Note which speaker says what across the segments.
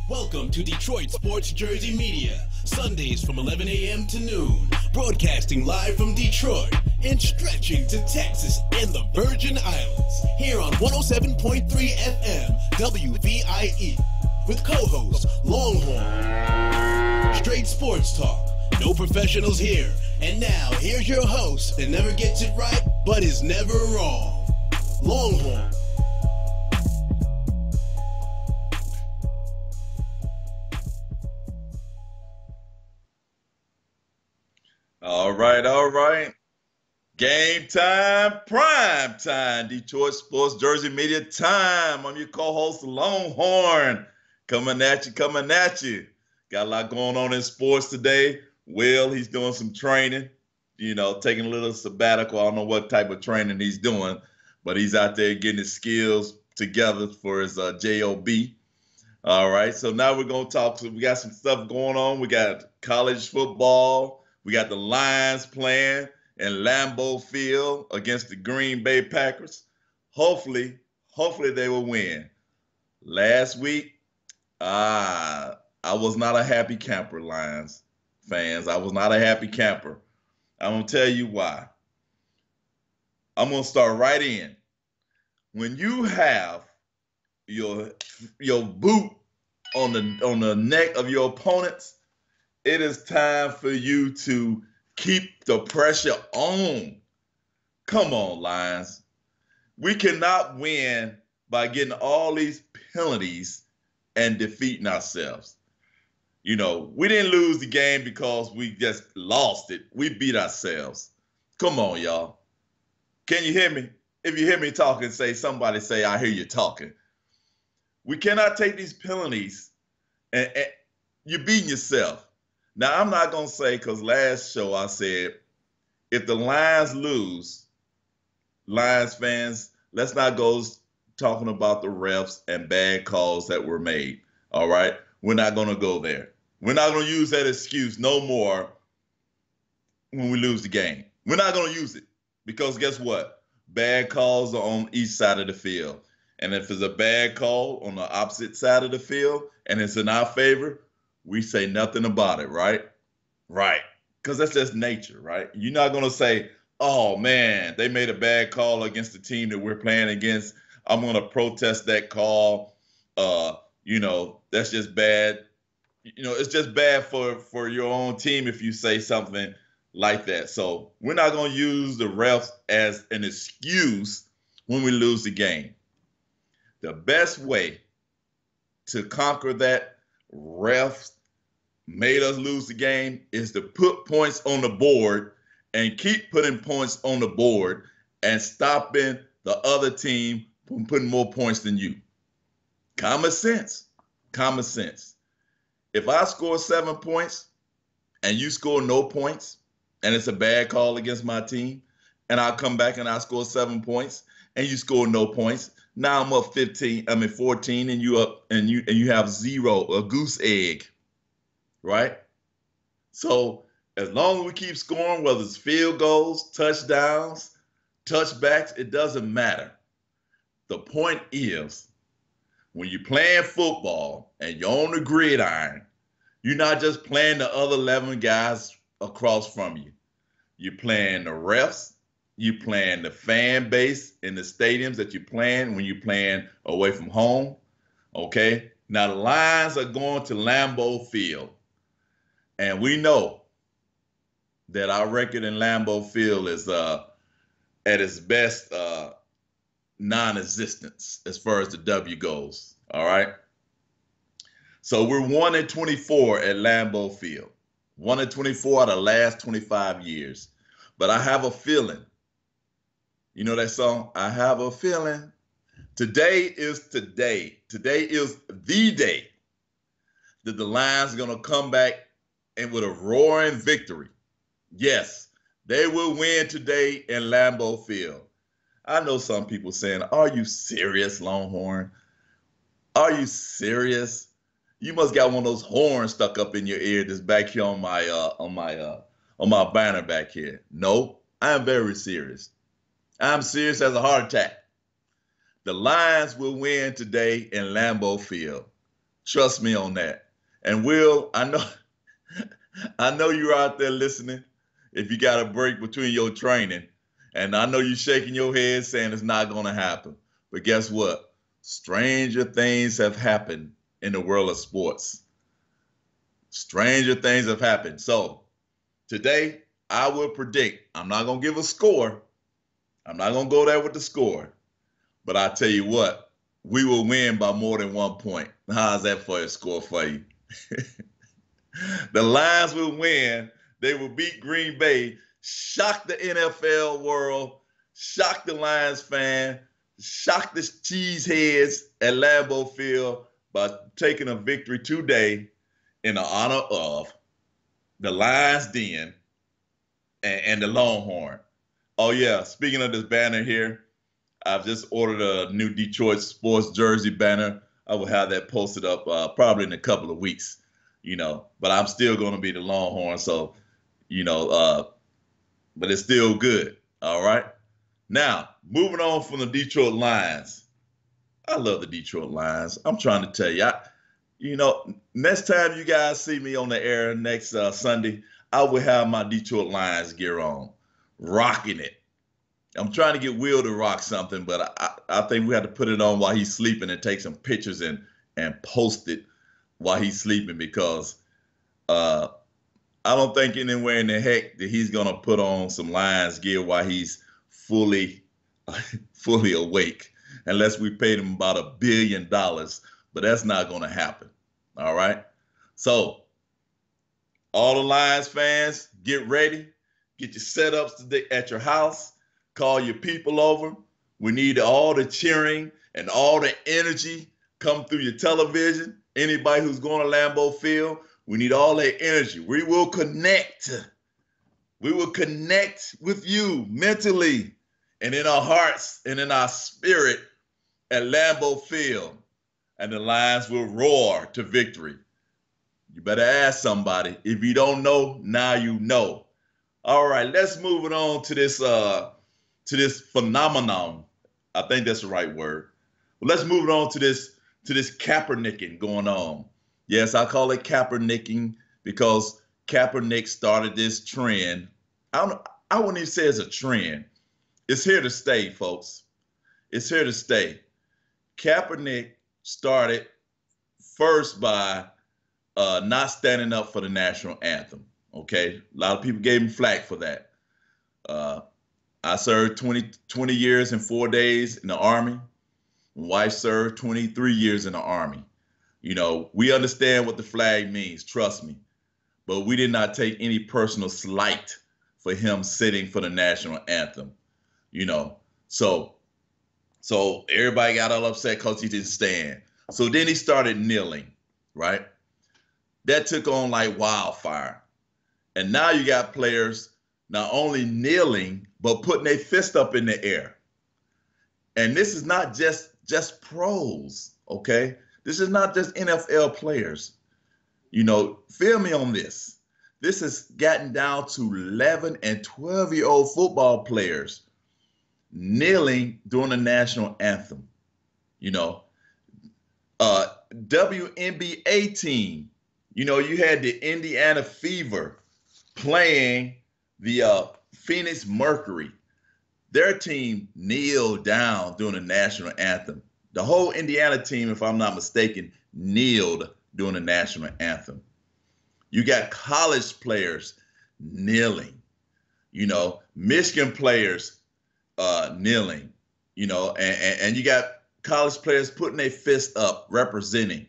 Speaker 1: Welcome to Detroit Sports Jersey Media, Sundays from 11 a.m. to noon, broadcasting live from Detroit and stretching to Texas and the Virgin Islands, here on 107.3 FM WVIE, with co-host Longhorn. Straight sports talk, no professionals here. And now, here's your host that never gets it right, but is never wrong, Longhorn.
Speaker 2: All right. Game time, prime time. Detroit Sports Jersey Media time. I'm your co-host, Longhorn. Coming at you. Got a lot going on in sports today. Will, he's doing some training, taking a little sabbatical. I don't know what type of training he's doing, but he's out there getting his skills together for his job. All right, so now we're going to talk. So we got some stuff going on. We got college football. We got the Lions playing in Lambeau Field against the Green Bay Packers. Hopefully they will win. Last week, I was not a happy camper, Lions fans. I was not a happy camper. I'm going to tell you why. I'm going to start right in. When you have your boot on the neck of your opponents, it is time for you to keep the pressure on. Come on, Lions. We cannot win by getting all these penalties and defeating ourselves. We didn't lose the game because we just lost it. We beat ourselves. Come on, y'all. Can you hear me? If you hear me talking, somebody say, I hear you talking. We cannot take these penalties and you're beating yourself. Now, I'm not going to say, because last show I said, if the Lions lose, Lions fans, let's not go talking about the refs and bad calls that were made, all right? We're not going to go there. We're not going to use that excuse no more when we lose the game. We're not going to use it because guess what? Bad calls are on each side of the field. And if it's a bad call on the opposite side of the field and it's in our favor, we say nothing about it, right? Right. Because that's just nature, right? You're not going to say, oh, man, they made a bad call against the team that we're playing against. I'm going to protest that call. That's just bad. It's just bad for your own team if you say something like that. So we're not going to use the refs as an excuse when we lose the game. The best way to conquer that refs made us lose the game is to put points on the board and keep putting points on the board and stopping the other team from putting more points than you. Common sense. If I score 7 points and you score no points and it's a bad call against my team and I come back and I score 7 points and you score no points, now I'm up 14 and you up and you have zero, a goose egg. Right? So as long as we keep scoring, whether it's field goals, touchdowns, touchbacks, it doesn't matter. The point is, when you're playing football and you're on the gridiron, you're not just playing the other 11 guys across from you. You're playing the refs. You're playing the fan base in the stadiums that you're playing when you're playing away from home. Okay? Now, the Lions are going to Lambeau Field. And we know that our record in Lambeau Field is at its best non-existence as far as the W goes. All right. So we're 1-24 at Lambeau Field. 1-24 out of the last 25 years. But I have a feeling. You know that song? I have a feeling. Today is today. Today is the day that the Lions are going to come back and with a roaring victory. Yes, they will win today in Lambeau Field. I know some people saying, are you serious, Longhorn? Are you serious? You must got one of those horns stuck up in your ear that's back here on my banner back here. No, I am very serious. I'm serious as a heart attack. The Lions will win today in Lambeau Field. Trust me on that. And Will, I know you're out there listening. If you got a break between your training, and I know you're shaking your head saying it's not going to happen. But guess what? Stranger things have happened in the world of sports. Stranger things have happened. So today, I will predict. I'm not going to give a score. I'm not going to go there with the score. But I tell you what, we will win by more than 1 point. How's that for a score for you? The Lions will win. They will beat Green Bay, shock the NFL world, shock the Lions fan, shock the cheeseheads at Lambeau Field by taking a victory today in the honor of the Lions Den and the Longhorn. Oh yeah, speaking of this banner here, I've just ordered a new Detroit sports jersey banner. I will have that posted up probably in a couple of weeks, but I'm still going to be the Longhorn. So, but it's still good. All right. Now, moving on from the Detroit Lions. I love the Detroit Lions. I'm trying to tell you, next time you guys see me on the air next Sunday, I will have my Detroit Lions gear on, rocking it. I'm trying to get Will to rock something, but I think we have to put it on while he's sleeping and take some pictures and post it while he's sleeping, because I don't think anywhere in the heck that he's going to put on some Lions gear while he's fully awake, unless we paid him about $1 billion, but that's not going to happen. All right. So all the Lions fans, get ready, get your setups today at your house. Call your people over. We need all the cheering and all the energy come through your television. Anybody who's going to Lambeau Field, we need all that energy. We will connect. We will connect with you mentally and in our hearts and in our spirit at Lambeau Field. And the Lions will roar to victory. You better ask somebody. If you don't know, now you know. All right, let's move it on to this phenomenon. I think that's the right word. Well, let's move it on to this Kaepernicking going on. Yes, I call it Kaepernicking because Kaepernick started this trend. I wouldn't even say it's a trend. It's here to stay, folks. It's here to stay. Kaepernick started first by not standing up for the national anthem. Okay, a lot of people gave him flack for that. I served 20 years and 4 days in the Army. My wife served 23 years in the Army. We understand what the flag means, trust me. But we did not take any personal slight for him sitting for the national anthem. So everybody got all upset because he didn't stand. So then he started kneeling, right? That took on like wildfire. And now you got players not only kneeling, but putting their fist up in the air. And this is not just pros, okay? This is not just NFL players. Feel me on this. This has gotten down to 11 and 12-year-old football players kneeling during the national anthem. WNBA team, you had the Indiana Fever playing the Phoenix Mercury. Their team kneeled down during the national anthem. The whole Indiana team, if I'm not mistaken, kneeled during the national anthem. You got college players kneeling. Michigan players kneeling. And you got college players putting their fist up, representing.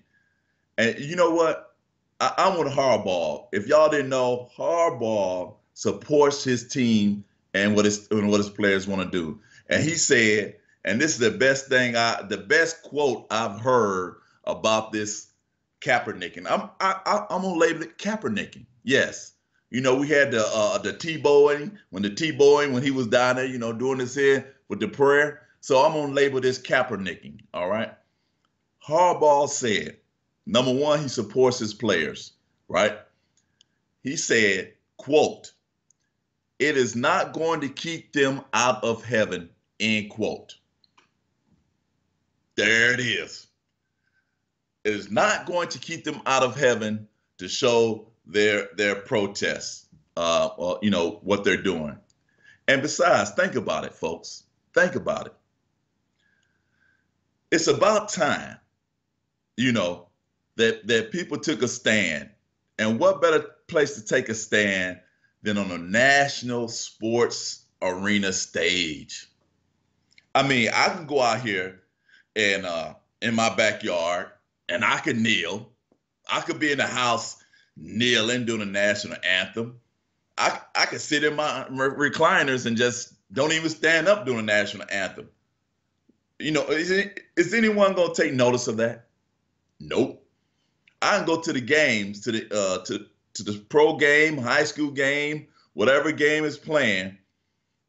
Speaker 2: And you know what? I'm with Harbaugh. If y'all didn't know, Harbaugh supports his team and what his players want to do. And he said, and this is the best quote I've heard about this Kaepernicking. I'm gonna label it Kaepernicking. Yes. We had the T-bowing when he was down there, doing his head with the prayer. So I'm gonna label this Kaepernicking. All right. Harbaugh said, number one, he supports his players, right? He said, quote, "It is not going to keep them out of heaven," end quote. There it is. It is not going to keep them out of heaven to show their protests, or, what they're doing. And besides, think about it, folks. Think about it. It's about time, that people took a stand. And what better place to take a stand than on a national sports arena stage? I mean, I can go out here and in my backyard and I could kneel. I could be in the house kneeling doing the national anthem. I could sit in my recliners and just don't even stand up doing the national anthem. Is anyone going to take notice of that? Nope. I can go to the games, to the pro game, high school game, whatever game is playing,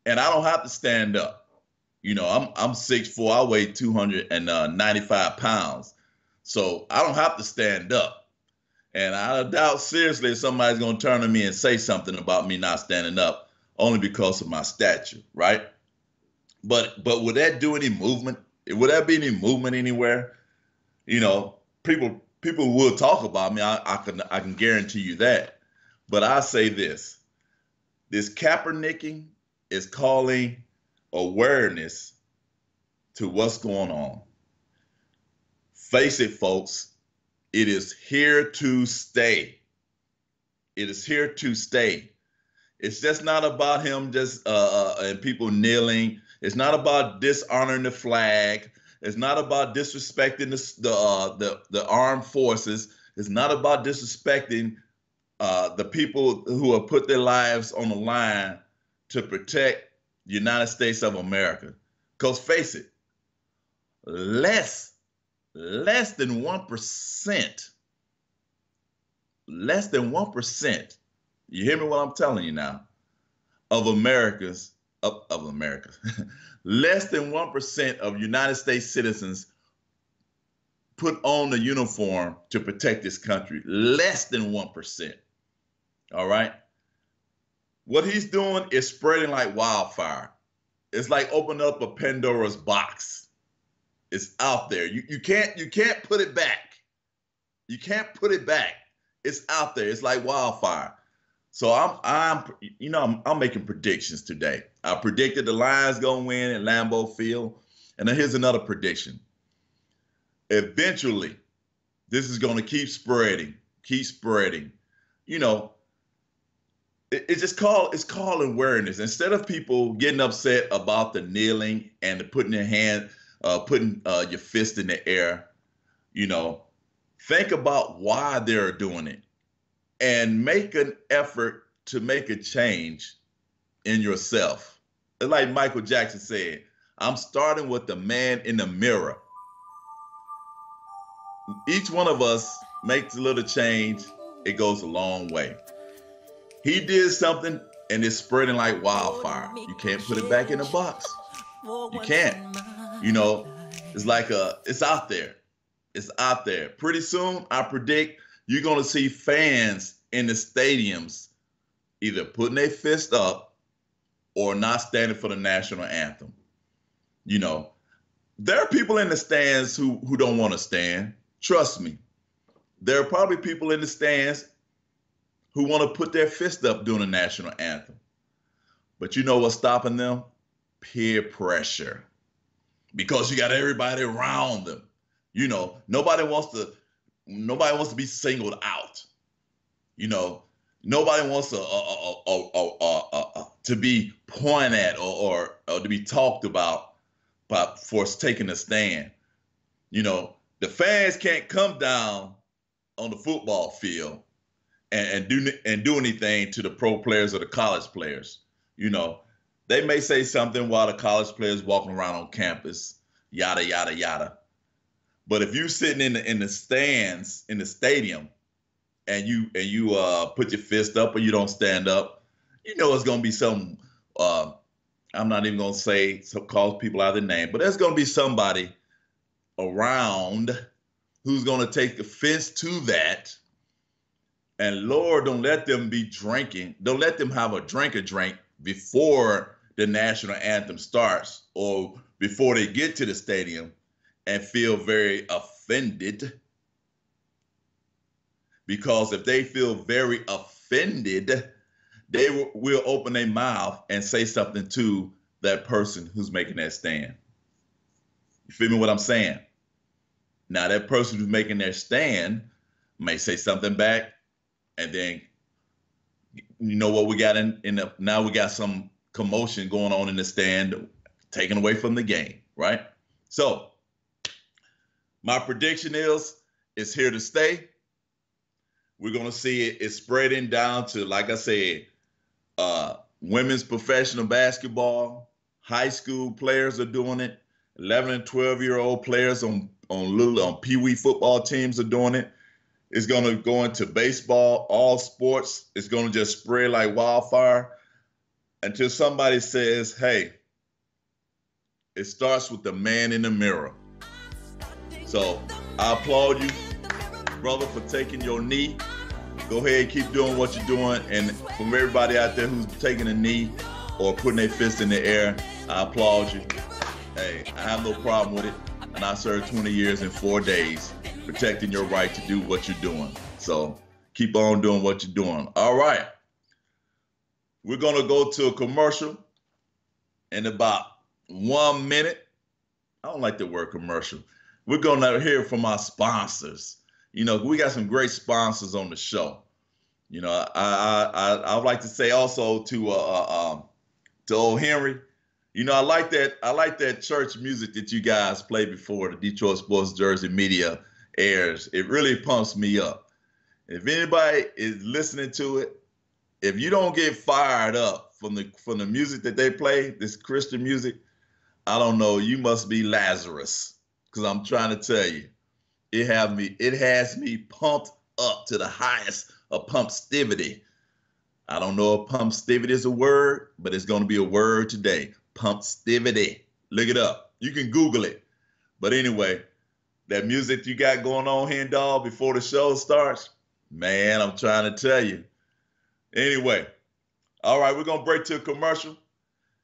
Speaker 2: and I don't have to stand up. I'm 6'4", I weigh 295 pounds. So I don't have to stand up. And I doubt seriously if somebody's going to turn to me and say something about me not standing up only because of my stature, right? But would that do any movement? Would that be any movement anywhere? People will talk about me. I can guarantee you that. But I say this Kaepernicking is calling awareness to what's going on. Face it, folks, it is here to stay. It is here to stay. It's just not about him and people kneeling. It's not about dishonoring the flag. It's not about disrespecting the armed forces. It's not about disrespecting the people who have put their lives on the line to protect the United States of America. Because face it, less than 1%, you hear me what I'm telling you now, of America, less than 1% of United States citizens put on the uniform to protect this country. Less than 1%. All right? What he's doing is spreading like wildfire. It's like opening up a Pandora's box. It's out there. You can't put it back. You can't put it back. It's out there. It's like wildfire. So I'm making predictions today. I predicted the Lions gonna win at Lambeau Field, and then here's another prediction. Eventually, this is gonna keep spreading. It's called awareness. Instead of people getting upset about the kneeling and the putting your fist in the air, think about why they're doing it and make an effort to make a change in yourself. Like Michael Jackson said, I'm starting with the man in the mirror. Each one of us makes a little change. It goes a long way. He did something and it's spreading like wildfire. You can't put it back in a box. You can't. It's like it's out there. It's out there. Pretty soon, I predict you're going to see fans in the stadiums either putting their fist up or not standing for the national anthem. There are people in the stands who don't want to stand. Trust me. There are probably people in the stands who want to put their fist up during the national anthem. But you know what's stopping them? Peer pressure. Because you got everybody around them. Nobody wants to be singled out. Nobody wants to be pointed at or to be talked about for taking a stand. The fans can't come down on the football field and do anything to the pro players or the college players. They may say something while the college players walking around on campus, yada yada yada. But if you're sitting in the stands in the stadium and you put your fist up or you don't stand up, it's gonna be some. I'm not even gonna call people out of their name, but there's gonna be somebody around who's gonna take offense to that. And Lord, don't let them be drinking. Don't let them have a drink before the national anthem starts or before they get to the stadium and feel very offended because if they feel very offended, they will open their mouth and say something to that person who's making that stand. You feel me what I'm saying? Now that person who's making their stand may say something back, and then you know what we got now we got some commotion going on in the stand, taken away from the game, right? So my prediction is it's here to stay. We're gonna see it's spreading down to, like I said, women's professional basketball, high school players are doing it. 11 and 12-year-old players on Pee-wee football teams are doing it. It's going to go into baseball, all sports. It's going to just spread like wildfire until somebody says, hey, it starts with the man in the mirror. So I applaud you, brother, for taking your knee. Go ahead, keep doing what you're doing. And from everybody out there who's taking a knee or putting their fist in the air, I applaud you. Hey, I have no problem with it. And I served 20 years in 4 days protecting your right to do what you're doing. So keep on doing what you're doing. All right. We're going to go to a commercial in about 1 minute. I don't like the word commercial. We're going to hear from our sponsors. You know, we got some great sponsors on the show. You know, I would like to say also to old Henry, you know, I like that church music that you guys play before the Detroit Sports Jersey Media airs. It really pumps me up. If anybody is listening to it, if you don't get fired up from the music that they play, this Christian music, I don't know, you must be Lazarus, because I'm trying to tell you, it has me pumped up to the highest of pumpstivity. I don't know if pumpstivity is a word, but it's going to be a word today. Pumpstivity. Look it up. You can Google it. But anyway, that music you got going on here, dog, before the show starts, man, I'm trying to tell you. Anyway, all right, we're going to break to a commercial.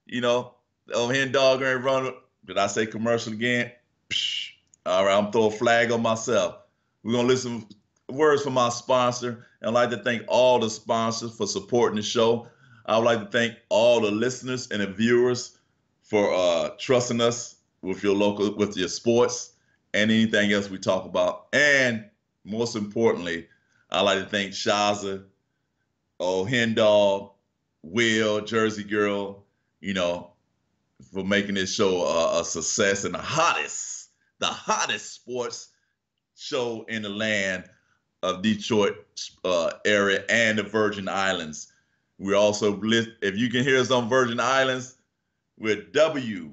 Speaker 2: You know, over here, dog, ain't running. Did I say commercial again? Psh. All right, I'm throwing a flag on myself. We're going to listen to words from our sponsor. And I'd like to thank all the sponsors for supporting the show. I would like to thank all the listeners and the viewers for trusting us with your sports and anything else we talk about. And most importantly, I'd like to thank Shaza, Hen Dog, Will, Jersey Girl, you know, for making this show a success and the hottest sports show in the land of Detroit area and the Virgin Islands. We also, if you can hear us on Virgin Islands, with WVIE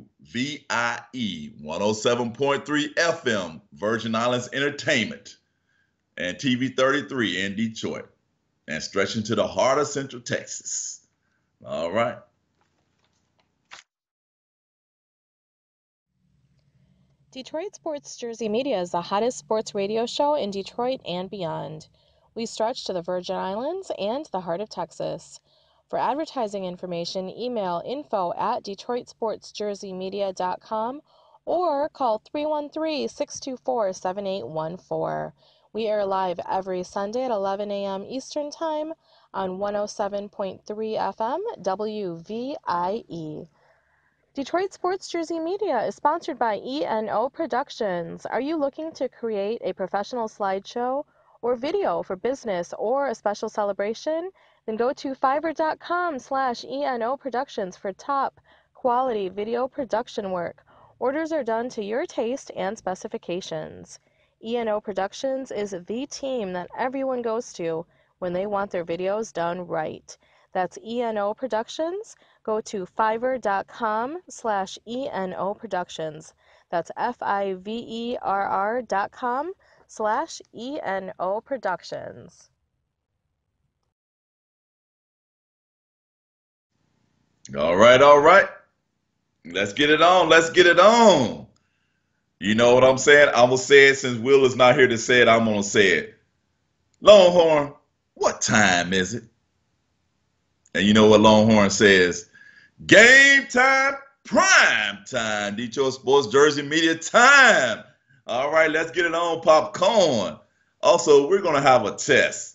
Speaker 2: 107.3 FM, Virgin Islands Entertainment, and TV 33 in Detroit, and stretching to the heart of Central Texas. All right.
Speaker 3: Detroit Sports Jersey Media is the hottest sports radio show in Detroit and beyond. We stretch to the Virgin Islands and the heart of Texas. For advertising information, email info@detroitsportsjerseymedia.com or call 313-624-7814. We air live every Sunday at 11 a.m. Eastern Time on 107.3 FM WVIE. Detroit Sports Jersey Media is sponsored by ENO Productions. Are you looking to create a professional slideshow or video for business or a special celebration? Then go to fiverr.com/ENO Productions for top quality video production work. Orders are done to your taste and specifications. ENO Productions is the team that everyone goes to when they want their videos done right. That's ENO Productions. Go to fiverr.com/ENO Productions. That's fiverr.com/ENO Productions.
Speaker 2: All right. Let's get it on. You know what I'm saying? I'm going to say it since Will is not here to say it. I'm going to say it. Longhorn, what time is it? And you know what Longhorn says? Game time, prime time. Detroit Sports Jersey Media time. All right, let's get it on, popcorn. Also, we're going to have a test.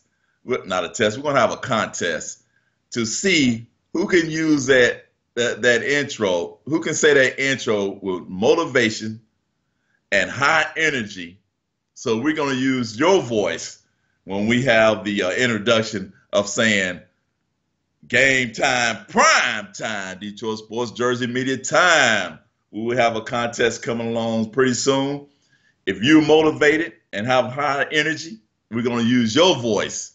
Speaker 2: not a test, we're going to have a contest to see who can use that intro, who can say that intro with motivation and high energy. So we're going to use your voice when we have the introduction of saying game time, prime time, Detroit Sports Jersey Media time. We will have a contest coming along pretty soon. If you're motivated and have high energy, we're going to use your voice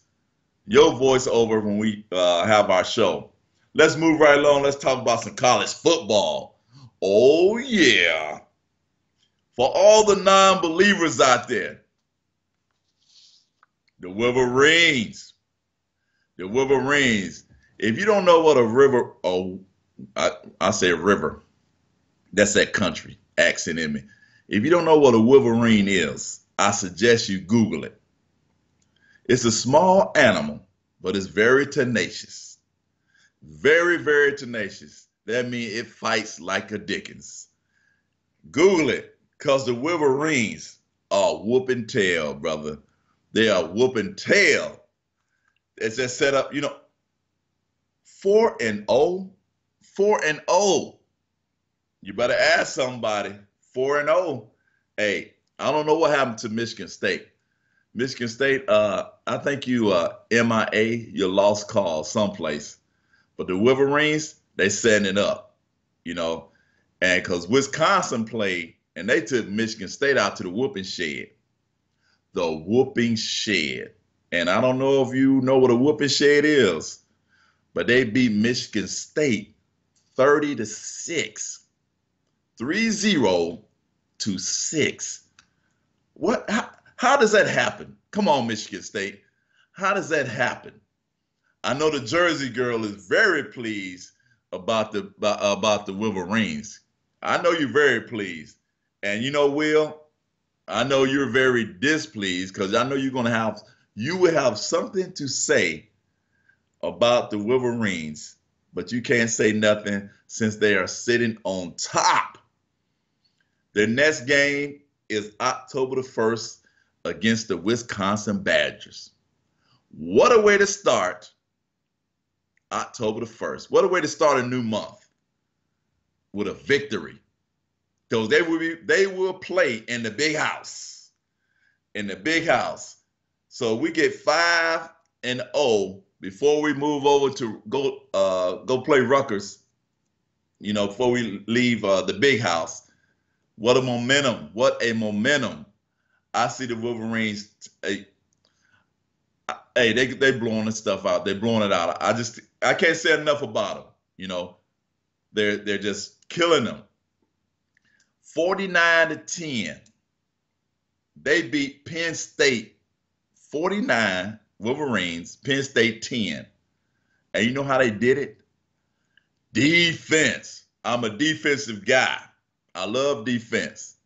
Speaker 2: over when we have our show. Let's move right along. Let's talk about some college football. Oh, yeah. For all the non-believers out there, the Wolverines. If you don't know what a river, I say river, that's that country accent in me. If you don't know what a Wolverine is, I suggest you Google it. It's a small animal, but it's very tenacious. Very, very tenacious. That means it fights like a Dickens. Google it, because the Wolverines are whooping tail, brother. They are whooping tail. It's just set up, 4-0. 4-0. You better ask somebody. 4-0. Hey, I don't know what happened to Michigan State. Michigan State, I think you MIA, you lost cause someplace. But the Wolverines, they setting it up, and because Wisconsin played, and they took Michigan State out to the whooping shed. The whooping shed. And I don't know if you know what a whooping shed is, but they beat Michigan State 30-6. 30-6. What? How does that happen? Come on, Michigan State. How does that happen? I know the Jersey girl is very pleased about the Wolverines. I know you're very pleased. And Will, I know you're very displeased because I know you will have something to say about the Wolverines, but you can't say nothing since they are sitting on top. Their next game is October the 1st against the Wisconsin Badgers. What a way to start October the 1st. What a way to start a new month with a victory. Because they will play in the big house. In the big house. So we get 5-0 before we move over to go play Rutgers, before we leave the big house. What a momentum. What a momentum. I see the Wolverines, they blowing this stuff out. They're blowing it out. I can't say enough about them. They're just killing them. 49-10. They beat Penn State 49, Wolverines, Penn State 10. And you know how they did it? Defense. I'm a defensive guy. I love defense.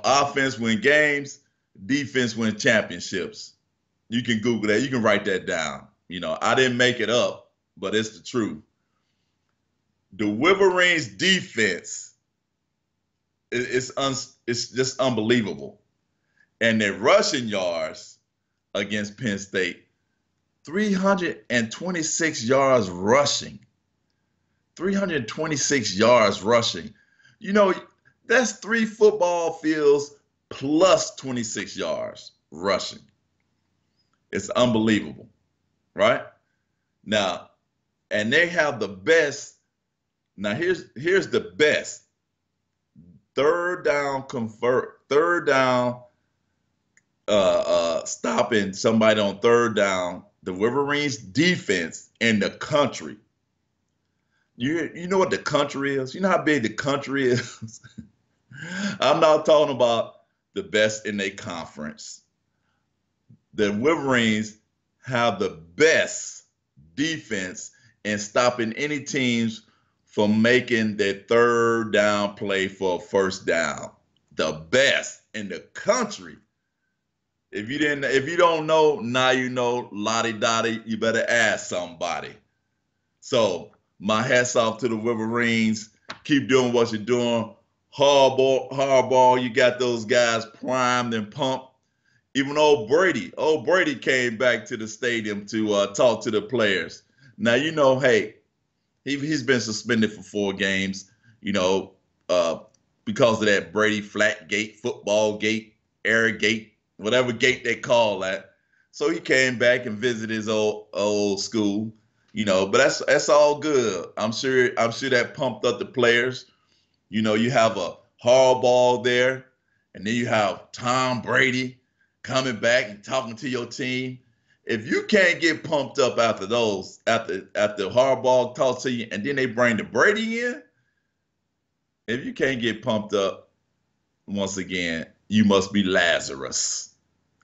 Speaker 2: Offense win games, defense win championships. You can Google that. You can write that down. I didn't make it up, but it's the truth. The Wolverines defense it's just unbelievable. And their rushing yards against Penn State, 326 yards rushing. 326 yards rushing. That's 3 football fields plus 26 yards rushing. It's unbelievable, right? Now, and they have the best. Now, here's the best. Third down, stopping somebody on third down. The Wolverines defense in the country. You know what the country is? You know how big the country is? I'm not talking about the best in their conference. The Wolverines have the best defense in stopping any teams from making their third down play for a first down. The best in the country. If you don't know, now you know, lottie dottie, you better ask somebody. So my hats off to the Wolverines. Keep doing what you're doing. Hardball, you got those guys primed and pumped. Even old Brady came back to the stadium to talk to the players. Now, hey, he's been suspended for 4 games, you know, uh, because of that Brady flat gate, football gate, air gate, whatever gate they call that. So he came back and visited his old school, but that's all good. I'm sure that pumped up the players. You have a hardball there, and then you have Tom Brady coming back and talking to your team. If you can't get pumped up after hardball talks to you, and then they bring the Brady in, if you can't get pumped up, once again, you must be Lazarus.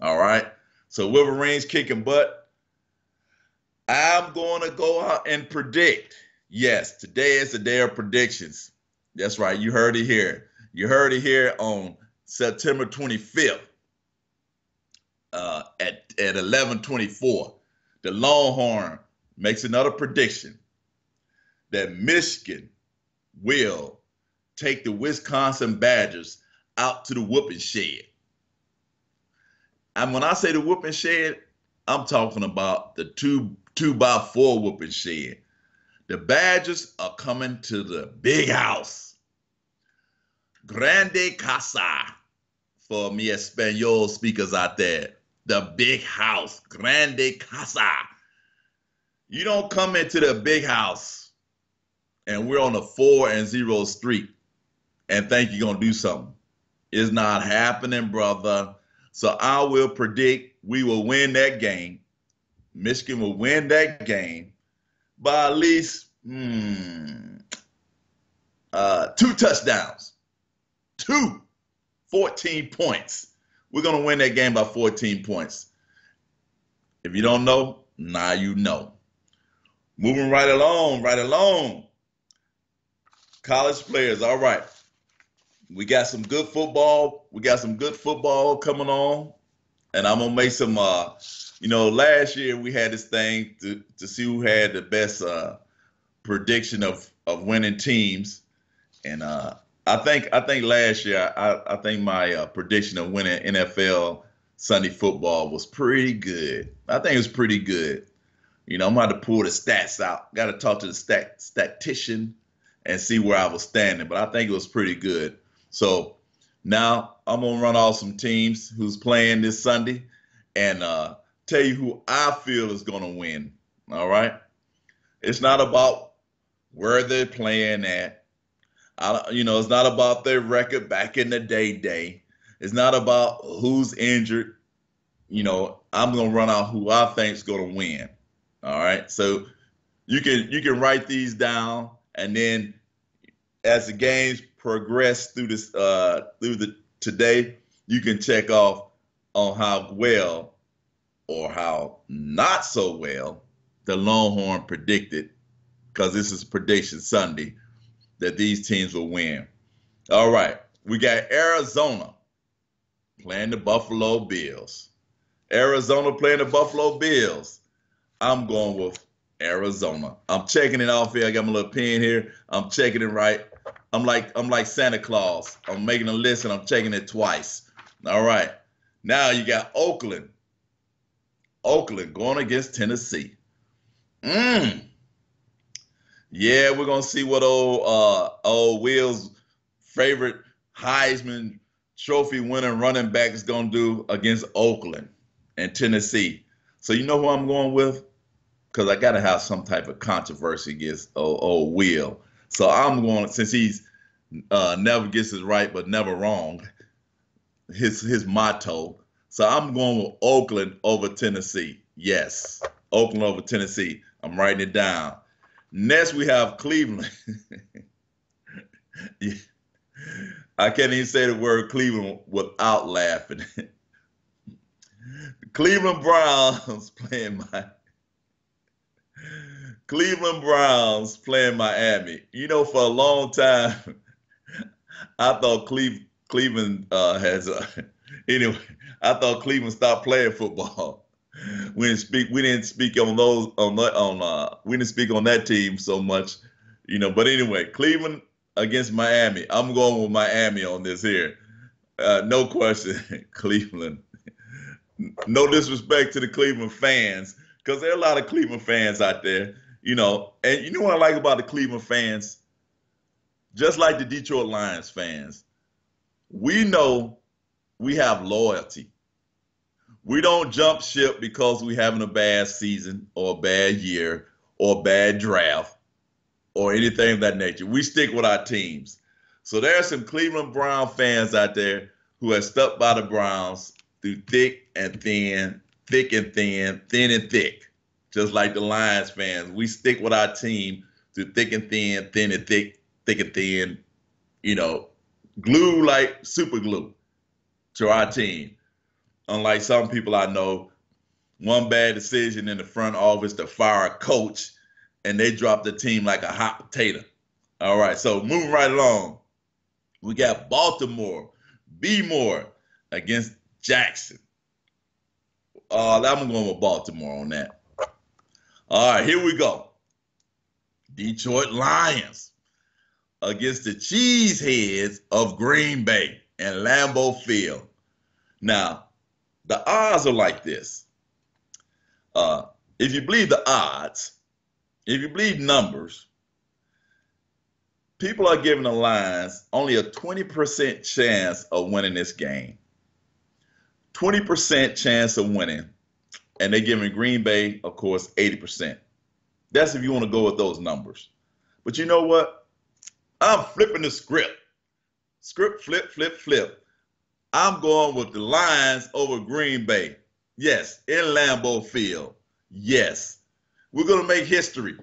Speaker 2: All right. So Wolverines kicking butt. I'm going to go out and predict. Yes, today is the day of predictions. That's right. You heard it here. You heard it here on September 25th at 11:24. The Longhorn makes another prediction that Michigan will take the Wisconsin Badgers out to the whooping shed. And when I say the whooping shed, I'm talking about the 2x4 whooping shed. The Badgers are coming to the big house. Grande Casa for me Espanol speakers out there. The big house. Grande Casa. You don't come into the big house and we're on a 4-0 streak and think you're going to do something. It's not happening, brother. So I will predict we will win that game. Michigan will win that game by at least 2 touchdowns. 14 points. We're going to win that game by 14 points. If you don't know, now you know. Moving right along. College players, all right. We got some good football. Coming on. And I'm going to make some, last year we had this thing to see who had the best prediction of winning teams. And I think last year, I think my prediction of winning NFL Sunday football was pretty good. I think it was pretty good. I'm going to have to pull the stats out. Got to talk to the statistician and see where I was standing. But I think it was pretty good. So now I'm going to run off some teams who's playing this Sunday and tell you who I feel is going to win. All right? It's not about where they're playing at. It's not about their record back in the day. It's not about who's injured. I'm going to run out who I think is going to win. All right? So you can write these down, and then as the games progress through today, you can check off on how well or how not so well the Longhorn predicted, because this is Prediction Sunday, that these teams will win. All right, we got Arizona playing the Buffalo Bills. I'm going with Arizona. I'm checking it off here. I got my little pen here. I'm checking it right. I'm like Santa Claus. I'm making a list and I'm checking it twice. All right. Now you got Oakland. Oakland going against Tennessee. Yeah, we're gonna see what old Will's favorite Heisman Trophy winning running back is gonna do against Oakland and Tennessee. So you know who I'm going with? Because I gotta have some type of controversy against old Will. So I'm going, since he's never gets it right but never wrong, his motto. So I'm going with Oakland over Tennessee. Yes, Oakland over Tennessee. I'm writing it down. Next, we have Cleveland. Yeah. I can't even say the word Cleveland without laughing. Cleveland Browns playing Miami. For a long time, I thought Cleveland anyway. I thought Cleveland stopped playing football. We didn't speak on that team so much, But anyway, Cleveland against Miami. I'm going with Miami on this here. No question, Cleveland No disrespect to the Cleveland fans, because there are a lot of Cleveland fans out there, And you know what I like about the Cleveland fans? Just like the Detroit Lions fans, we know we have loyalty. We don't jump ship because we're having a bad season or a bad year or a bad draft or anything of that nature. We stick with our teams. So there are some Cleveland Brown fans out there who have stuck by the Browns through thick and thin, thick and thin, thin and thick. Just like the Lions fans, we stick with our team through thick and thin and thick, thick and thin, glue like super glue to our team. Unlike some people I know, one bad decision in the front office to fire a coach, and they drop the team like a hot potato. All right, so moving right along. We got Baltimore, B-More against Jackson. I'm going with Baltimore on that. All right, here we go. Detroit Lions against the Cheeseheads of Green Bay and Lambeau Field. Now, the odds are like this. If you believe the odds, if you believe numbers, people are giving the Lions only a 20% chance of winning this game. 20% chance of winning. And they're giving Green Bay, of course, 80%. That's if you want to go with those numbers. But you know what? I'm flipping the script. Script, flip. I'm going with the Lions over Green Bay. Yes, in Lambeau Field. Yes. We're going to make history.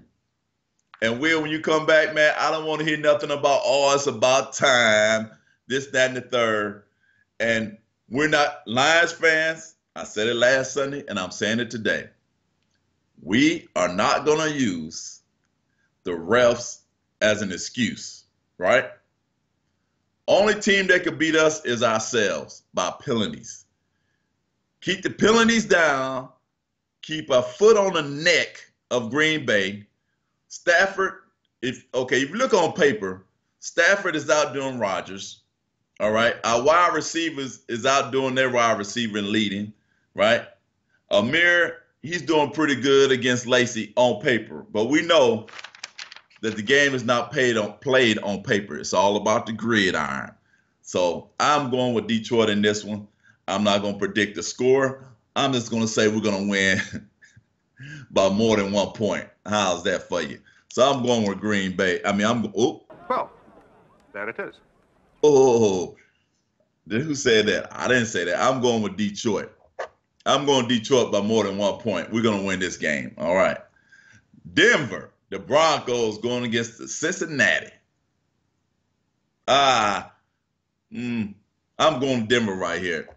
Speaker 2: And Will, when you come back, man, I don't want to hear nothing about, it's about time, this, that, and the third. And we're not Lions fans. I said it last Sunday, and I'm saying it today. We are not going to use the refs as an excuse, right? Only team that could beat us is ourselves by penalties. Keep the penalties down. Keep a foot on the neck of Green Bay. Stafford, if you look on paper, Stafford is outdoing Rodgers. All right. Our wide receivers is outdoing their wide receiver and leading, right? Amir, he's doing pretty good against Lacey on paper, but we know that the game is not played on paper. It's all about the gridiron. So I'm going with Detroit in this one. I'm not going to predict the score. I'm just going to say we're going to win by more than 1 point. How's that for you? So I'm going with Green Bay.
Speaker 4: Well, there it is.
Speaker 2: Who said that? I didn't say that. I'm going with Detroit. I'm going Detroit by more than 1 point. We're going to win this game. All right. Denver, the Broncos going against the Cincinnati. I'm going Denver right here.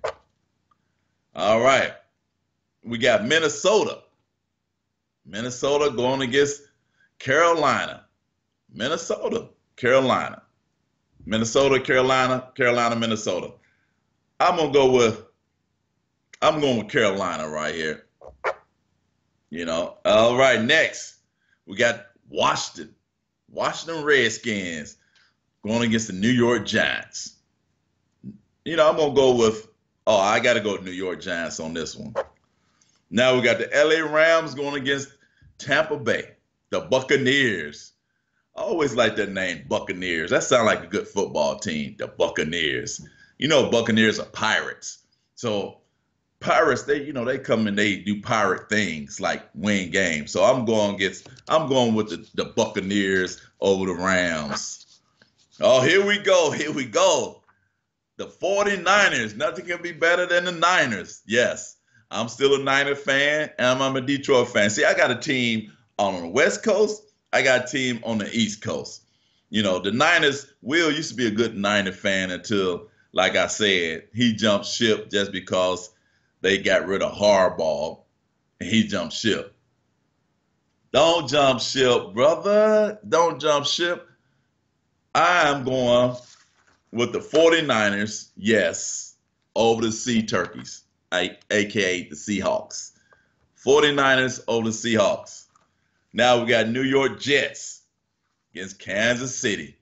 Speaker 2: All right. We got Minnesota. Minnesota going against Carolina. Minnesota, Carolina. Minnesota, Carolina, Carolina, Minnesota. I'm going with Carolina right here. All right, next, we got Washington. Washington Redskins going against the New York Giants. I'm going to go with, I got to go with New York Giants on this one. Now we got the LA Rams going against Tampa Bay, the Buccaneers. I always like that name, Buccaneers. That sounds like a good football team, the Buccaneers. Buccaneers are pirates. So pirates, they come and they do pirate things like win games. So I'm going with the Buccaneers over the Rams. Oh, here we go. The 49ers, nothing can be better than the Niners. Yes, I'm still a Niner fan, and I'm a Detroit fan. See, I got a team on the West Coast. I got a team on the East Coast. The Niners, Will used to be a good Niner fan until, like I said, he jumped ship just because they got rid of Harbaugh, and he jumped ship. Don't jump ship, brother. Don't jump ship. I am going with the 49ers, yes, over the Sea Turkeys, a.k.a. the Seahawks. 49ers over the Seahawks. Now we got New York Jets against Kansas City.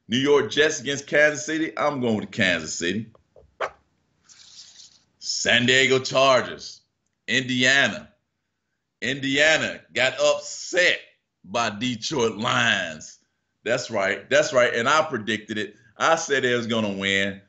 Speaker 2: New York Jets against Kansas City. I'm going with Kansas City. San Diego Chargers, Indiana. Indiana got upset by Detroit Lions. That's right. And I predicted it. I said they was going to win.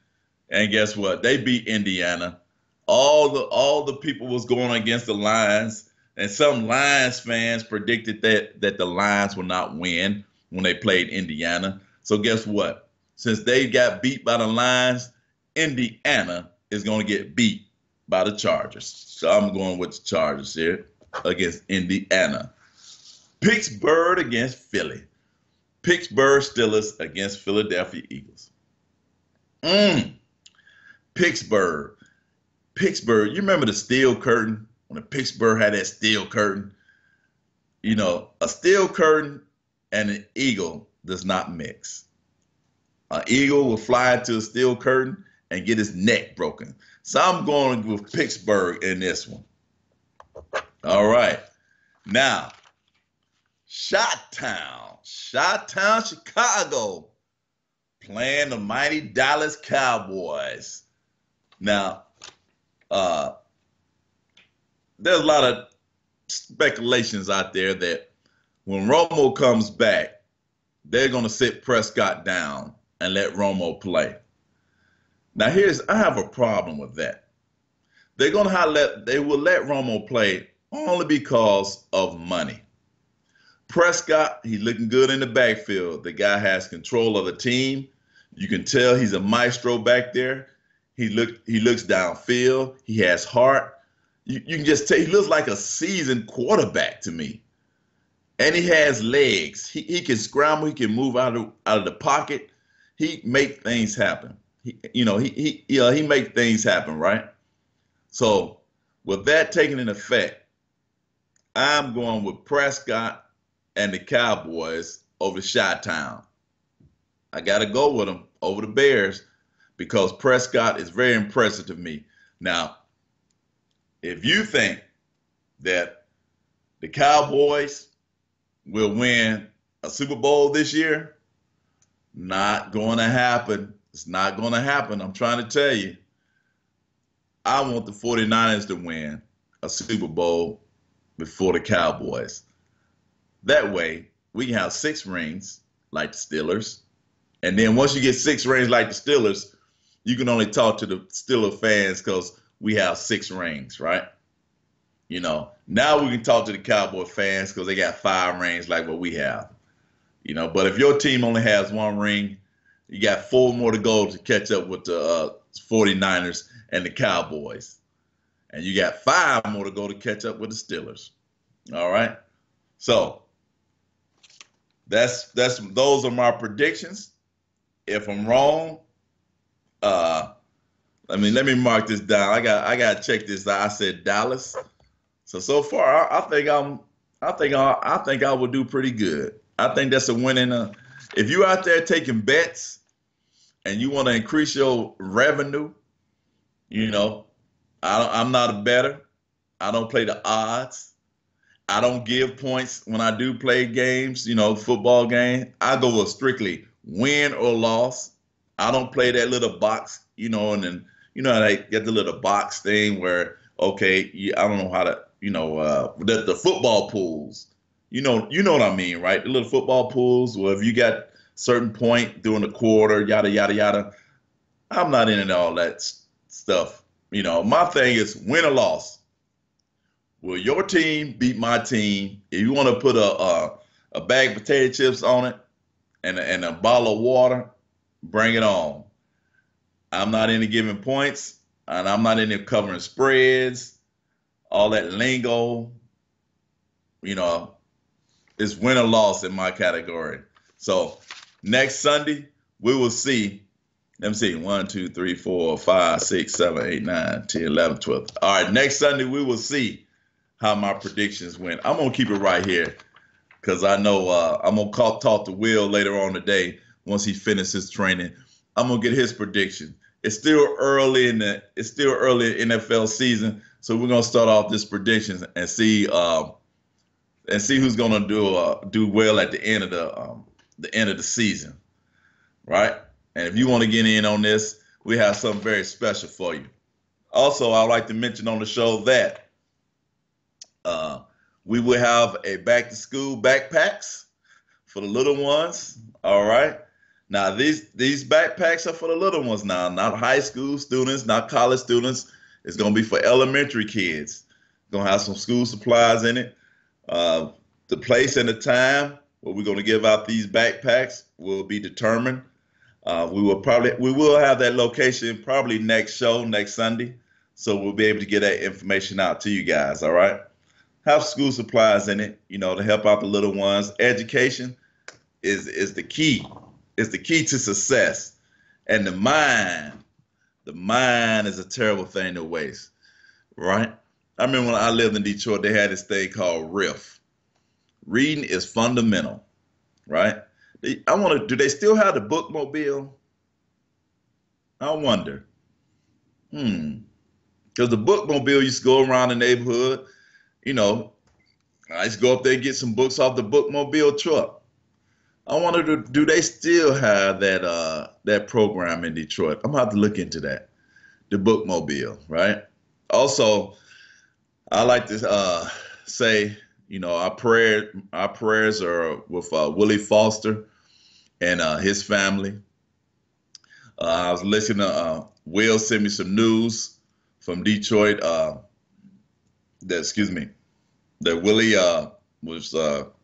Speaker 2: And guess what? They beat Indiana. All the people was going against the Lions. And some Lions fans predicted that the Lions would not win when they played Indiana. So guess what? Since they got beat by the Lions, Indiana is going to get beat by the Chargers. So I'm going with the Chargers here against Indiana. Pittsburgh against Philly. Pittsburgh Steelers against Philadelphia Eagles. Pittsburgh. You remember the steel curtain? When Pittsburgh had that steel curtain? You know, a steel curtain and an eagle does not mix. An eagle will fly into a steel curtain and get his neck broken. So I'm going with Pittsburgh in this one. All right. Now, Chi-Town, Chicago, playing the mighty Dallas Cowboys. Now, there's a lot of speculations out there that when Romo comes back, they're going to sit Prescott down and let Romo play. Now, I have a problem with that. They will let Romo play only because of money. Prescott, he's looking good in the backfield. The guy has control of the team. You can tell he's a maestro back there. He looks downfield. He has heart. You can just tell he looks like a seasoned quarterback to me. And he has legs. He can scramble. He can move out of the pocket. He make things happen. He make things happen, right? So with that taken in effect, I'm going with Prescott and the Cowboys over Chi-Town. I got to go with them over the Bears because Prescott is very impressive to me. Now, if you think that the Cowboys will win a Super Bowl this year, not going to happen. It's not going to happen. I'm trying to tell you. I want the 49ers to win a Super Bowl before the Cowboys. That way, we can have 6 rings like the Steelers. And then once you get 6 rings like the Steelers, you can only talk to the Steelers fans because we have 6 rings, right? You know, now we can talk to the Cowboy fans because they got 5 rings like what we have. You know, but if your team only has 1 ring, you got 4 more to go to catch up with the 49ers and the Cowboys. And you got 5 more to go to catch up with the Steelers. All right? So those are my predictions. If I'm wrong, let me mark this down. I got to check this out. I said Dallas. So far I think I will do pretty good. I think that's a winning. If you out there taking bets and you want to increase your revenue, you know, I'm not a bettor. I don't play the odds. I don't give points when I do play games, you know, football game. I go with strictly win or loss. I don't play that little box, you know, and then, you know, they get the little box thing where, okay, I don't know how to, you know, the football pools. You know what I mean, right? The little football pools where if you got certain point during the quarter, yada, yada, yada. I'm not into all that stuff. You know, my thing is win or loss. Will your team beat my team? If you want to put a bag of potato chips on it and a bottle of water, bring it on. I'm not into giving points, and I'm not into covering spreads, all that lingo. You know, it's win or loss in my category. So next Sunday, we will see. Let me see. 1, 2, 3, 4, 5, 6, 7, 8, 9, 10, 11, 12. All right, next Sunday, we will see how my predictions went. I'm going to keep it right here because I know I'm going to talk to Will later on today once he finishes training. I'm going to get his prediction. It's still early in NFL season, so we're going to start off this predictions and see who's going to do well at the end of the season, right? And if you want to get in on this, we have something very special for you. Also, I'd like to mention on the show that uh, we will have a back to school backpacks for the little ones. All right. Now these backpacks are for the little ones now, not high school students, not college students. It's gonna be for elementary kids. Gonna have some school supplies in it. Uh, the place and the time where we're gonna give out these backpacks will be determined. We will have that location probably next show, next Sunday. So we'll be able to get that information out to you guys. All right. Have school supplies in it, to help out the little ones. Education is the key. Is the key to success. And the mind is a terrible thing to waste, right? I remember when I lived in Detroit, they had this thing called RIF. Reading is fundamental, right? Do they still have the bookmobile? I wonder. Because the bookmobile used to go around the neighborhood, I used to go up there and get some books off the bookmobile truck. I wonder, do they still have that program in Detroit? I'm gonna have to look into that. The bookmobile, right? Also, I like to say, our prayers are with Willie Foster and his family. I was listening to Will send me some news from Detroit. That Willie was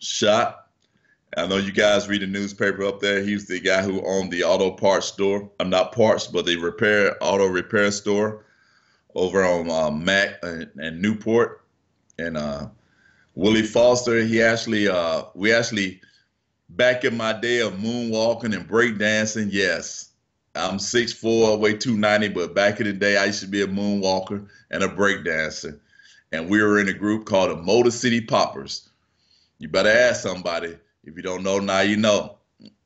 Speaker 2: shot. I know you guys read the newspaper up there. He was the guy who owned the auto parts store. Not parts, but the auto repair store over on Mac and Newport. And Willie Foster, we actually, back in my day of moonwalking and breakdancing, yes, I'm 6'4", I weigh 290, but back in the day, I used to be a moonwalker and a breakdancer. And we were in a group called the Motor City Poppers. You better ask somebody. If you don't know, now you know.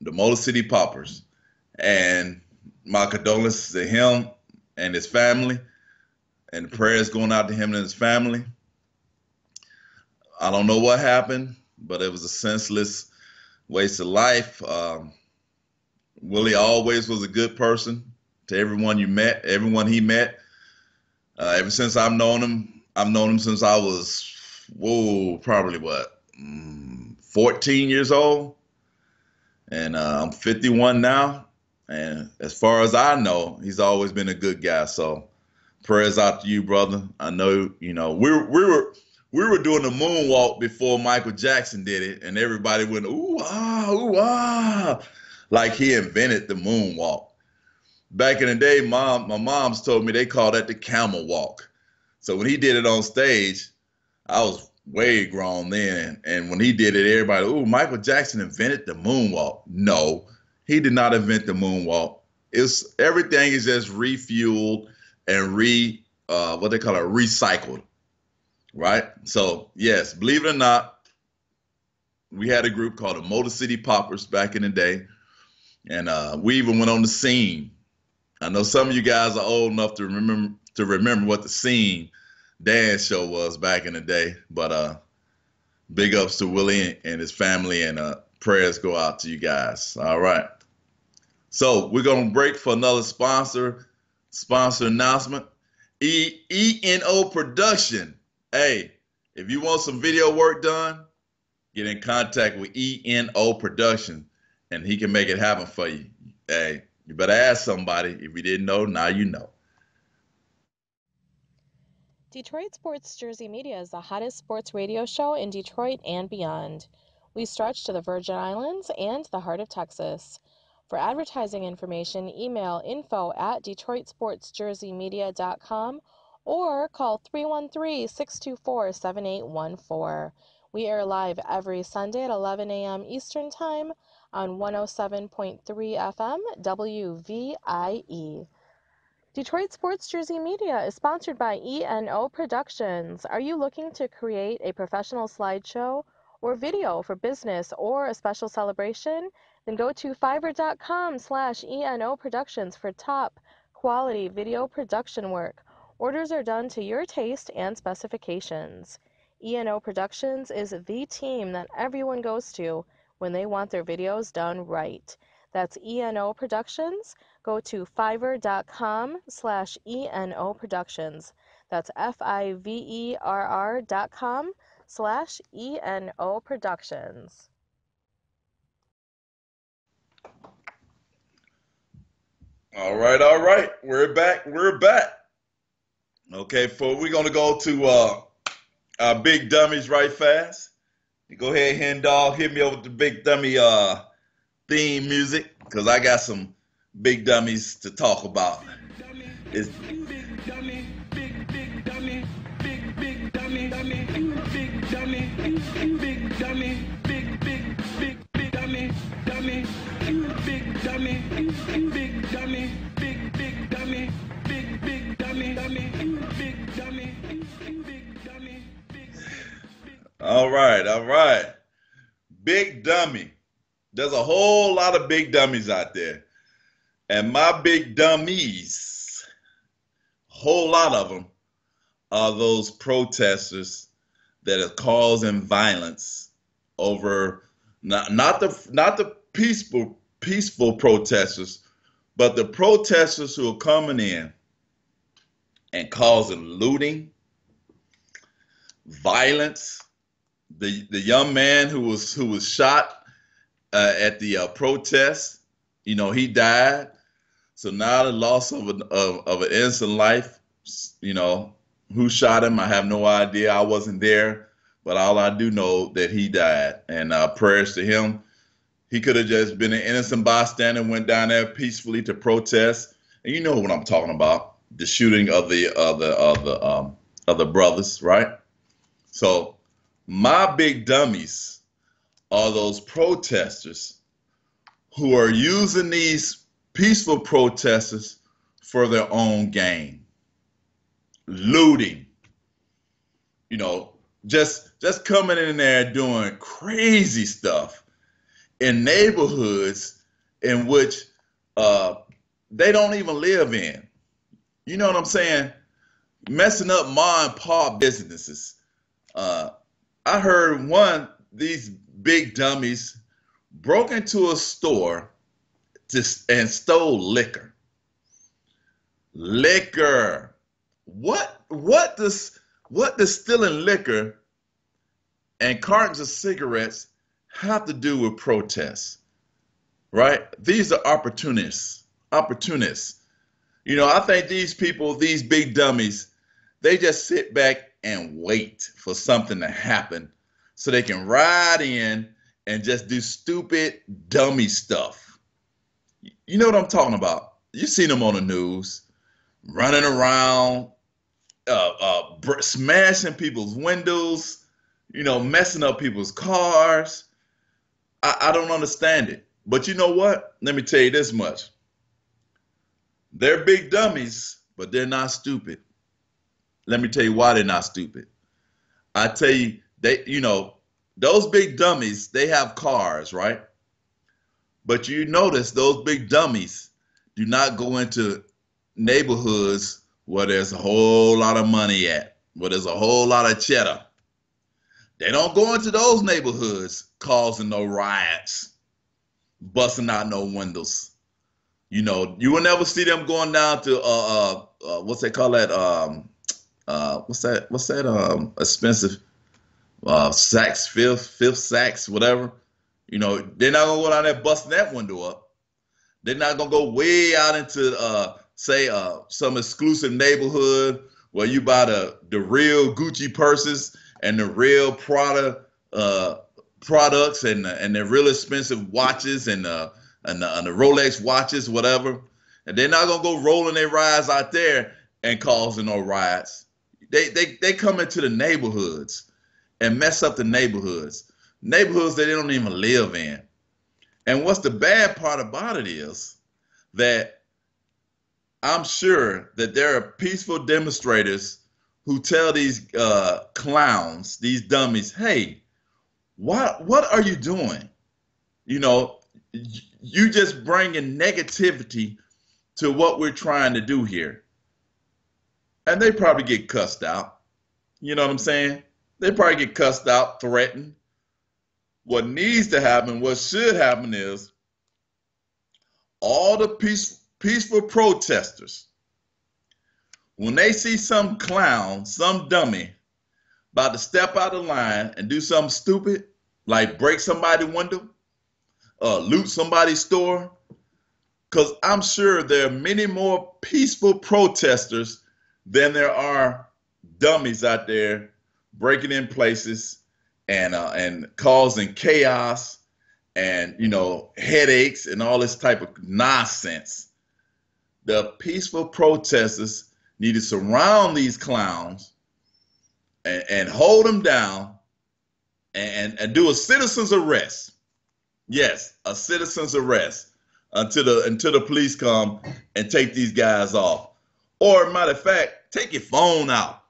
Speaker 2: The Motor City Poppers. And my condolences to him and his family. And the prayers going out to him and his family. I don't know what happened, but it was a senseless waste of life. Willie always was a good person to everyone he met. Ever since I've known him since I was, probably 14 years old. And I'm 51 now. And as far as I know, he's always been a good guy. So prayers out to you, brother. I know, we were doing the moonwalk before Michael Jackson did it, and everybody went, ooh, ah, like he invented the moonwalk. Back in the day, my mom's told me they called that the camel walk. So when he did it on stage, I was way grown then. And when he did it, everybody, ooh, Michael Jackson invented the moonwalk. No, he did not invent the moonwalk. Everything is just refueled and recycled. Right? So yes, believe it or not, we had a group called the Motor City Poppers back in the day. And we even went on the Scene. I know some of you guys are old enough to remember what the Scene dance show was back in the day. But big ups to Willie and his family, and prayers go out to you guys. All right. So we're going to break for another sponsor announcement. ENO Production. Hey, if you want some video work done, get in contact with ENO Production, and he can make it happen for you. Hey, you better ask somebody. If you didn't know, now you know.
Speaker 3: Detroit Sports Jersey Media is the hottest sports radio show in Detroit and beyond. We stretch to the Virgin Islands and the heart of Texas. For advertising information, email info@DetroitSportsJerseyMedia.com or call 313-624-7814. We air live every Sunday at 11 a.m. Eastern Time on 107.3 FM WVIE. Detroit Sports Jersey Media is sponsored by ENO Productions. Are you looking to create a professional slideshow or video for business or a special celebration? Then go to fiverr.com/ENO Productions for top quality video production work. Orders are done to your taste and specifications. ENO Productions is the team that everyone goes to when they want their videos done right. That's ENO Productions. Go to fiverr.com/ENO Productions. That's FIVERR.com/ENO Productions.
Speaker 2: All right, all right. We're back. We're back. Okay, we're gonna go to our big dummies right fast. You go ahead, hen dog, hit me over with the big dummy theme music, because I got some big dummies to talk about. It's all right, all right. Big dummy. There's a whole lot of big dummies out there. And my big dummies, a whole lot of them, are those protesters that are causing violence over not the peaceful protesters, but the protesters who are coming in and causing looting, violence. The young man who was shot at the protest, he died. So now the loss of an innocent life, who shot him, I have no idea. I wasn't there, but all I do know that he died. And prayers to him. He could have just been an innocent bystander, went down there peacefully to protest. And you know what I'm talking about, the shooting of the brothers, right? So my big dummies are those protesters who are using these peaceful protesters for their own gain. Looting, just coming in there doing crazy stuff in neighborhoods in which they don't even live in. You know what I'm saying? Messing up mom and pop businesses. I heard these big dummies broke into a store and stole liquor. Liquor. What does stealing liquor and cartons of cigarettes have to do with protests? Right? These are opportunists. I think these people, these big dummies, they just sit back and wait for something to happen so they can ride in and just do stupid, dummy stuff. You know what I'm talking about? You've seen them on the news, running around, smashing people's windows, messing up people's cars. I don't understand it. But you know what? Let me tell you this much. They're big dummies, but they're not stupid. Let me tell you why they're not stupid. I tell you, those big dummies, they have cars, right? But you notice those big dummies do not go into neighborhoods where there's a whole lot of money at, where there's a whole lot of cheddar. They don't go into those neighborhoods causing no riots, busting out no windows. You will never see them going down to what's they call that? What's that expensive Saks, fifth Saks, whatever. They're not gonna go down there busting that window up. They're not gonna go way out into some exclusive neighborhood where you buy the real Gucci purses and the real Prada products and the real expensive watches and the Rolex watches, whatever. And they're not gonna go rolling their rides out there and causing no riots. They come into the neighborhoods and mess up the neighborhoods that they don't even live in. And what's the bad part about it is that I'm sure that there are peaceful demonstrators who tell these clowns, these dummies, hey, what are you doing? You just bringing negativity to what we're trying to do here. And they probably get cussed out. You know what I'm saying? They probably get cussed out, threatened. What needs to happen, what should happen is all the peaceful protesters, when they see some clown, some dummy about to step out of line and do something stupid, like break somebody's window, loot somebody's store, because I'm sure there are many more peaceful protesters than there are dummies out there breaking in places and causing chaos and, you know, headaches and all this type of nonsense. The peaceful protesters need to surround these clowns and hold them down and do a citizen's arrest. Yes, a citizen's arrest until the police come and take these guys off. Or, matter of fact, take your phone out.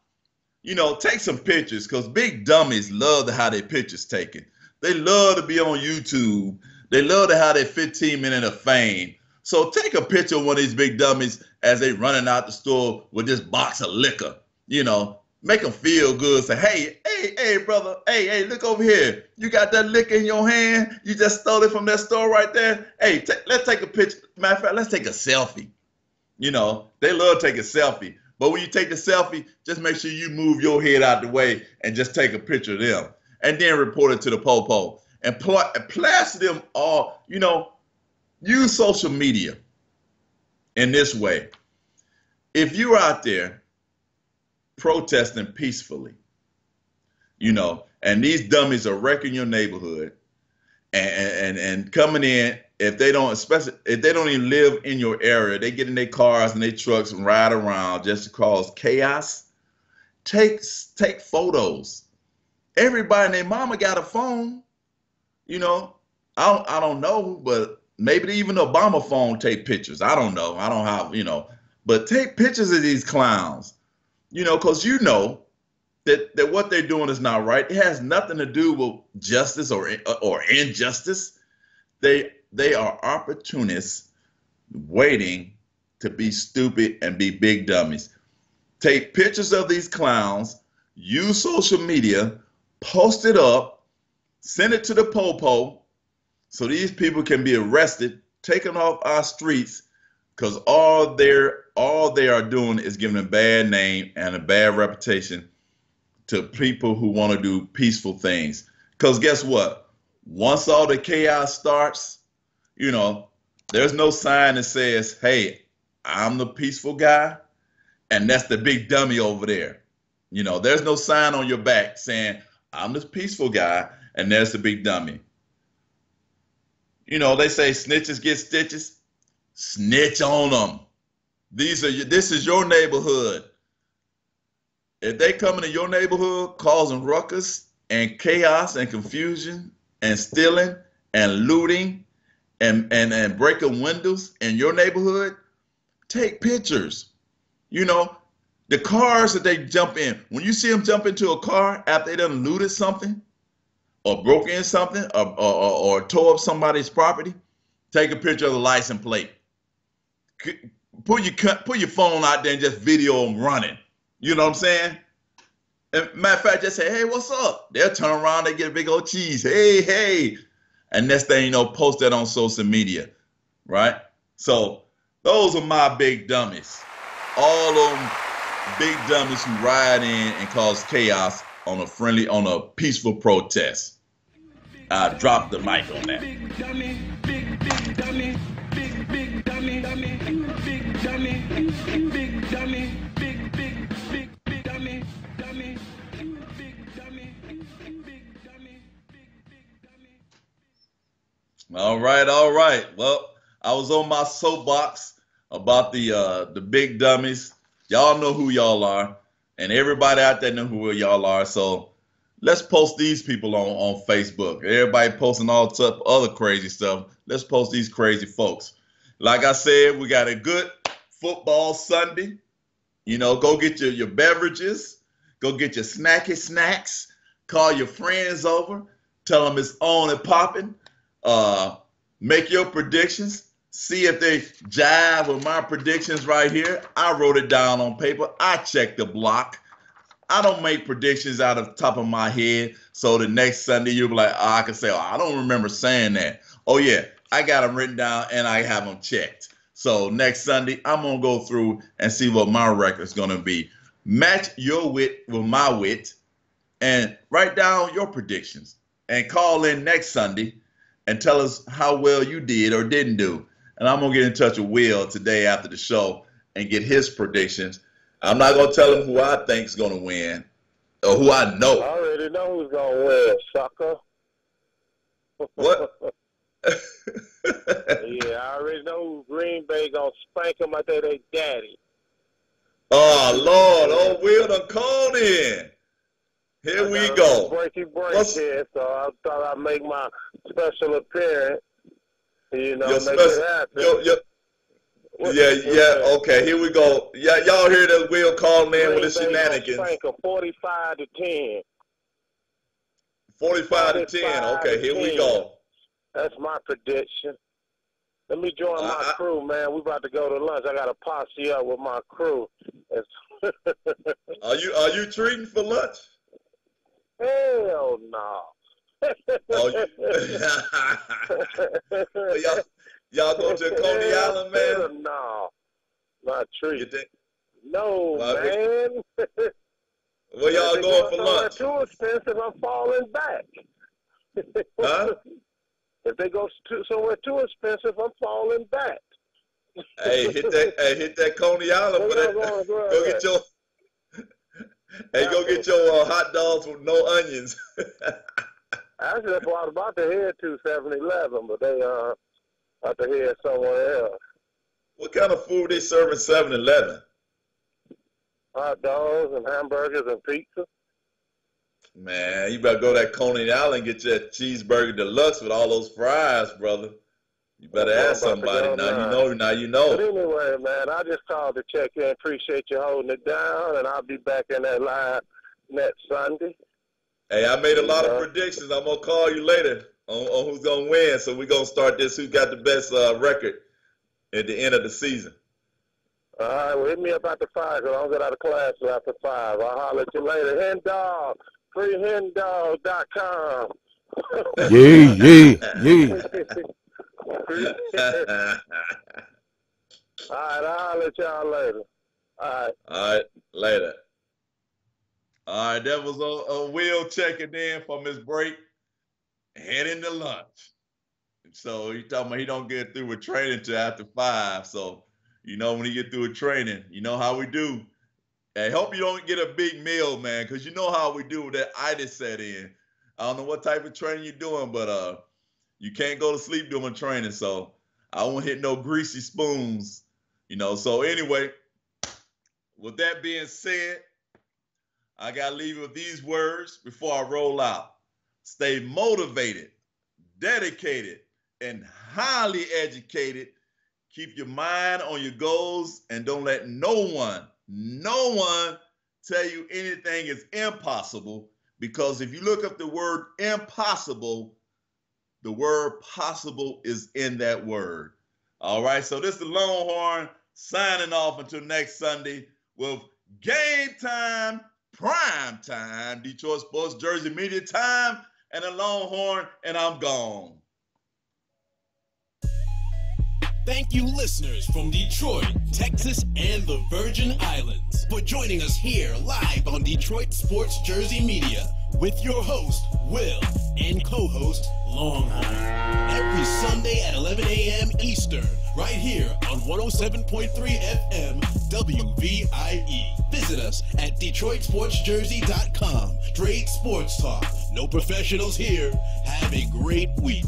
Speaker 2: You know, take some pictures, because big dummies love to have their pictures taken. They love to be on YouTube. They love to have their 15 minutes of fame. So take a picture of one of these big dummies as they running out the store with this box of liquor. You know, make them feel good. Say, hey, brother, hey, look over here. You got that liquor in your hand? You just stole it from that store right there? Hey, let's take a picture. Matter of fact, let's take a selfie. You know, they love taking a selfie. But when you take the selfie, just make sure you move your head out the way and just take a picture of them. And then report it to the po-po. And plaster them all, you know, use social media in this way. If you're out there protesting peacefully, you know, and these dummies are wrecking your neighborhood and coming in, if they don't, especially if they don't even live in your area, they get in their cars and their trucks and ride around just to cause chaos. Take photos. Everybody and their mama got a phone. You know, I don't know, but maybe even the Obama phone take pictures. I don't know. I don't have, you know, but take pictures of these clowns, you know, because you know that what they're doing is not right. It has nothing to do with justice or injustice. They are opportunists waiting to be stupid and be big dummies. Take pictures of these clowns, use social media, post it up, send it to the po-po so these people can be arrested, taken off our streets, because all they are doing is giving a bad name and a bad reputation to people who want to do peaceful things. Because guess what? Once all the chaos starts, you know, there's no sign that says, hey, I'm the peaceful guy, and that's the big dummy over there. You know, there's no sign on your back saying, I'm the peaceful guy, and there's the big dummy. You know, they say snitches get stitches. Snitch on them. This is your neighborhood. If they come into your neighborhood causing ruckus and chaos and confusion and stealing and looting and breaking windows in your neighborhood, take pictures. You know, the cars that they jump in, when you see them jump into a car after they done looted something or broke in something or tore up somebody's property, take a picture of the license plate. Put your phone out there and just video them running. You know what I'm saying? And matter of fact, just say, hey, what's up? They'll turn around, they get a big old cheese. Hey. And next thing you know, post that on social media, right? So those are my big dummies. All of them big dummies who ride in and cause chaos on a peaceful protest. I dropped the mic on that.
Speaker 5: Big dummy, big dummy, big dummy, big dummy, big dummy, big dummy, dummy, big dummy, big dummy.
Speaker 2: All right. Well, I was on my soapbox about the big dummies. Y'all know who y'all are, and everybody out there know who y'all are. So let's post these people on Facebook. Everybody posting all type of other crazy stuff. Let's post these crazy folks. Like I said, we got a good football Sunday. You know, go get your beverages. Go get your snacky snacks. Call your friends over. Tell them it's on and popping. Make your predictions. See if they jive with my predictions right here. I wrote it down on paper. I checked the block. I don't make predictions out of the top of my head. So the next Sunday you'll be like, I can say, I don't remember saying that. Oh yeah, I got them written down and I have them checked. So next Sunday, I'm going to go through and see what my record's going to be. Match your wit with my wit and write down your predictions and call in next Sunday and tell us how well you did or didn't do. And I'm going to get in touch with Will today after the show and get his predictions. I'm not going to tell him who I think's going to win or who I know.
Speaker 6: I already know who's going to win, sucker.
Speaker 2: What?
Speaker 6: Yeah, I already know Green Bay going to spank them like they daddy.
Speaker 2: Oh, Lord. Oh, Will done called in. Here we go.
Speaker 6: Breaky here, so I thought I'd make my special appearance. You know, make it happen.
Speaker 2: Okay, here we go. Yeah, y'all hear that Will calling in with his shenanigans.
Speaker 6: 45-10.
Speaker 2: 45-10. Okay, here we go.
Speaker 6: That's my prediction. Let me join my crew, man. We about to go to lunch. I got to posse up with my crew.
Speaker 2: Are you treating for lunch?
Speaker 6: Hell no.
Speaker 2: Y'all go to Coney Island, man?
Speaker 6: No, not treat. No, man.
Speaker 2: Where y'all going for lunch?
Speaker 6: Too expensive, I'm falling back.
Speaker 2: Huh?
Speaker 6: If they go somewhere too expensive, I'm falling back.
Speaker 2: Hey, hit that Coney Island for that. Go get your hot dogs with no onions.
Speaker 6: Actually, I was about to head to 7-Eleven, but they about to head somewhere else.
Speaker 2: What kind of food they serve at 7-Eleven?
Speaker 6: Hot dogs and hamburgers and pizza.
Speaker 2: Man, you better go to that Coney Island and get your cheeseburger deluxe with all those fries, brother. You better ask somebody. Now you know.
Speaker 6: But anyway, man, I just called to check in. Appreciate you holding it down, and I'll be back in that live next Sunday.
Speaker 2: Hey, I made a lot of predictions. I'm going to call you later on who's going to win. So we're going to start this, who got the best record at the end of the season.
Speaker 6: All right, well, hit me up after 5, because I don't get out of class till after 5. I'll holler at you later. Hen Dog, freehendog.com.
Speaker 5: Yeah.
Speaker 6: All right, I'll holler at y'all later. All
Speaker 2: right, later. All right, that was a Will checking in from his break, heading to lunch. So he talking about he don't get through with training till after 5. So, you know, when he get through with training, you know how we do. Hey, hope you don't get a big meal, man, because you know how we do with that itis set in. I don't know what type of training you're doing, but you can't go to sleep doing training. So I won't hit no greasy spoons, you know. So anyway, with that being said, I got to leave you with these words before I roll out. Stay motivated, dedicated, and highly educated. Keep your mind on your goals and don't let no one tell you anything is impossible, because if you look up the word impossible, the word possible is in that word. All right, so this is the Longhorn signing off until next Sunday with Game Time, Prime Time, Detroit Sports Jersey Media Time, and the Longhorn, and I'm gone.
Speaker 1: Thank you, listeners from Detroit, Texas, and the Virgin Islands, for joining us here live on Detroit Sports Jersey Media with your host, Will, and co-host, Longhorn. Every Sunday at 11 a.m. Eastern, right here on 107.3 FM WVIE. Visit us at DetroitSportsJersey.com. Straight sports talk. No professionals here. Have a great week.